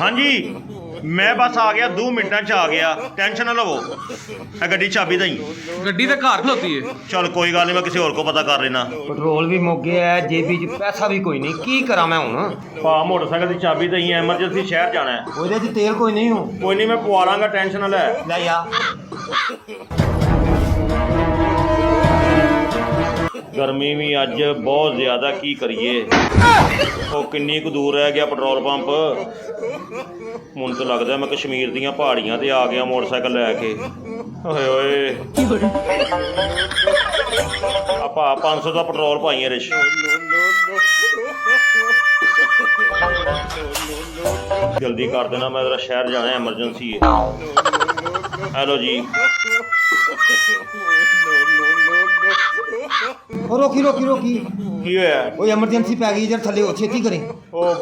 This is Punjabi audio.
हाँ जी मैं बस आ गया 2 मिनटा च आ गया टेंशन ना लवो गड्डी चाबी दई ਗੱਡੀ ਤੇ ਘਰ ਖਲੋਤੀ ਏ। चल कोई गल नहीं मैं किसी होर को पता कर लेना ਪੈਟਰੋਲ ਵੀ ਮੁੱਕ ਗਿਆ ਹੈ, ਜੇਬੀ 'ਚ ਪੈਸਾ ਵੀ ਕੋਈ ਨਹੀਂ, ਕੀ ਕਰਾਂ ਮੈਂ ਹੁਣ? भा मोटरसाइकिल की चाबी दई एमरजेंसी शहर जाना है ਉਹਦੇ 'ਚ ਤੇਲ ਕੋਈ ਨਹੀਂ ਹੋ। कोई नहीं मैं पवा लांगा टेंशन ना लै ਲੈ ਆ गर्मी भी अज बहुत ज़्यादा की करिए ਉਹ ਕਿੰਨੀ ਕੁ ਦੂਰ ਰਹਿ ਗਿਆ ਪੈਟਰੋਲ ਪੰਪ ਮੈਨੂੰ ਤਾਂ ਲੱਗਦਾ ਮੈਂ ਕਸ਼ਮੀਰ ਦੀਆਂ ਪਹਾੜੀਆਂ ਤੇ ਆ ਗਿਆ ਮੋਟਰਸਾਈਕਲ ਲੈ ਕੇ ਓਏ ਓਏ ਆਪਾਂ 500 ਦਾ ਪੈਟਰੋਲ ਪਾਈਏ ਰਿਸ਼ ਜਲਦੀ ਕਰ ਦੇਣਾ ਮੈਂ ਜ਼ਰਾ ਸ਼ਹਿਰ ਜਾਣਾ ਐਮਰਜੈਂਸੀ ਹੈ ਹੈਲੋ ਜੀ ਉਹ ਰੋਕੀ ਰੋਕੀ ਰੋਕੀ, ਕੀ ਹੋਇਆ ਉਹ ਐਮਰਜੈਂਸੀ ਪੈ ਗਈ, ਜਰ ਥੱਲੇ ਹੋ, ਛੇਤੀ ਕਰੀ। ਉਹ